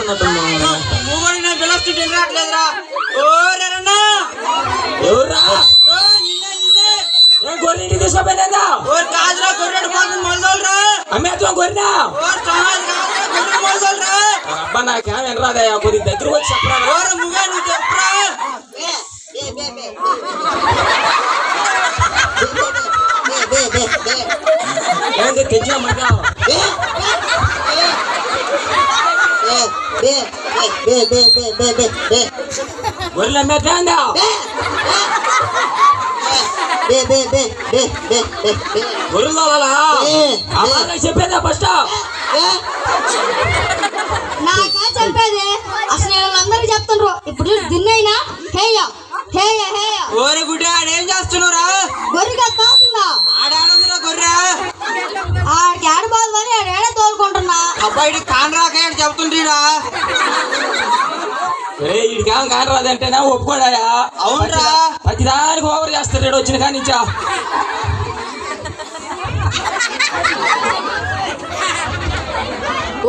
పిలుస్తున్నట్టు మూగోడి నేను పిలుస్తుంటే రావట్లేదురా. ఓరేరన్నా ఎవర్రా గొర్రెంటికి తీసుకోపోయినా ఓర్ కాదురా గొర్రెడు కోసం మొదలురా అమ్మేత్వం గొర్రెనా ఓర్ సమాజ్ కాదురా గొర్రెడు మొదలురా. అబ్బా నాకేం వినరాదయ్యా కొద్ది దగ్గర వచ్చి చెప్పరా. ఓర ముగా నువ్వు చెప్పురా. ఏంది తెచ్చినామన్నా గొర్రెలు అమ్మేద్దా గొర్రెలు అలా చెప్పేదా ఫస్ట్ నాకే చెప్పేది అసలు వీళ్ళందరికీ చెప్తుండ్రు. ఇప్పుడు దిన్నైనా హేయ హేయ హేయ ఓరే గుడ్డి ఆడేం చేస్తున్నావురా? గొర్రెగా తోస్తుందా ఆడానందురా గొర్రె ఆడికి ఆడబాదు అని ఆడ తోలుకుంటున్నా. అబ్బాయి కానరాక చెప్తుంటా. వీడికేం కాని రాదంటేనా ఒప్పుకోడాయా. అవునరా ప్రతిదానికి ఓవర్ చేస్తాడు వచ్చిన కానించా.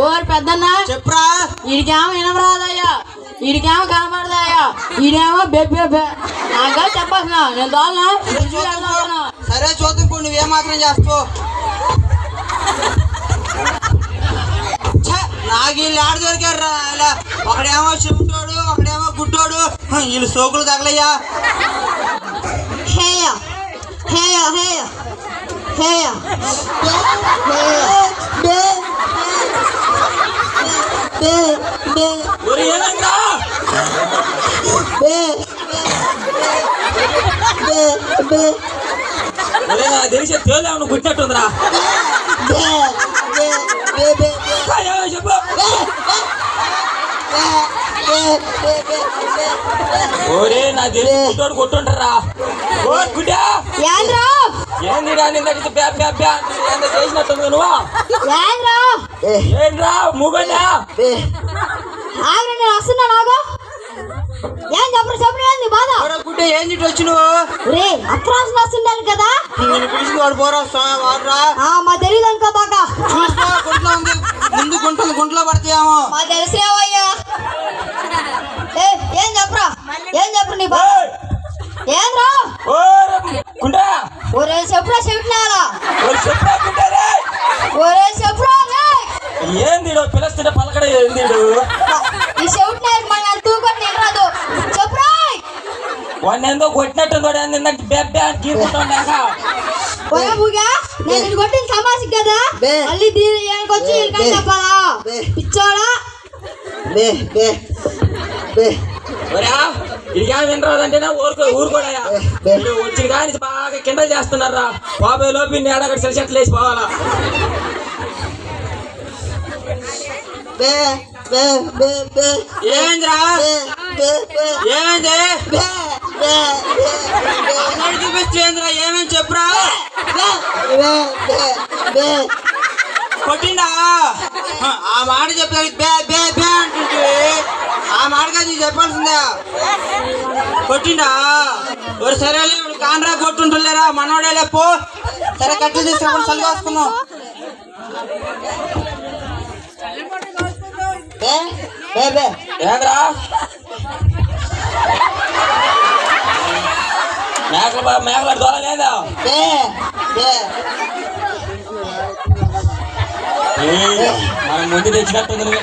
ఓరు పెద్దన్న చెప్పరా. వీడికేమో వినవరాదయ్యా, వీడికేమో కనబడదాయా, వీడేమో బెబ్బే నాగా చెప్పాల్సిన నేను తోలనా. సరే చూద్దాం నువ్వేమాత్రం చేస్తావు. నాకు వీళ్ళు ఆడ దొరికారు. ఇలా ఒకడేమో చెబుతాడు ఒకడేమో గుడ్డోడు. వీళ్ళు సోకులు తగలయ్యా. హేయ హేయ హేయ హేయ తెలిసే తేలేమన్నా గుట్టినట్టుందిరా. చెప్పు ఓరే నా దేవుడు కొట్టుంటారా. ఓ గుడ్డా ఏంది చేసినట్టుంది నువ్వు. ఏంద్రా మూగన్నా వస్తున్నా నాకు ఏం చెప్పరు చెప్పు ఏంది బాధ. గుడ్డ ఏం చుట్టూ వచ్చి నువ్వు అత్రాసం వస్తుండాలి కదా. నేను పిలిచింది వాడు పోరా వాడురా. మా తెలియదు అనుకో బాగా చూసుకో గుంట్లో ఉంది ముందు గుంటలు గుంట్లో పడతాయేమో. మా తెలిసేవయ్యా. ఏం చెప్పరా ఏం చెప్పరు నీ బాధ ఏంద్రా. ఒరే చెప్పురా చెవిటినారా ఒరే చెప్పురా. ఏంది పిలుస్తుంటే పలకడ ఏంది ఈ చెవిటినారు మన తూకొని నిలరాదు చెప్పురా. వాడిని ఎంతో కొట్టినట్టు గీరుకుంటాక నేను కొట్టిన సమాసిక్ కదా మళ్ళీ దీనికి వచ్చి చెప్పాలా పిచ్చోడా. ఇదిగా వినరాదంటేనా ఊరుకోడాయా. వచ్చిన కానీ బాగా కింద చేస్తున్నారా. బాబాయ్ లోపి నేడగడ సెలసెట్లు వేసి పోవాలా. ఏమైందిరా ఏమైంది చూపిస్తుందిరా ఏమేమి చెప్పురా. కొట్టిండా ఆ మాట చెప్తాను బే బే బే అంటుంటే ఆ మాట కాదు చెప్పాల్సిందా. కొట్టిండా ఒక సరే కానరా కొట్టుంటలేరా మనోడే లేపో. సరే కట్టలు తీసుకుని చల్లి కాసుకున్నావు. ఏంద్రా మేకల దొర లేదా. మనం ముందు తెచ్చినట్టుంది.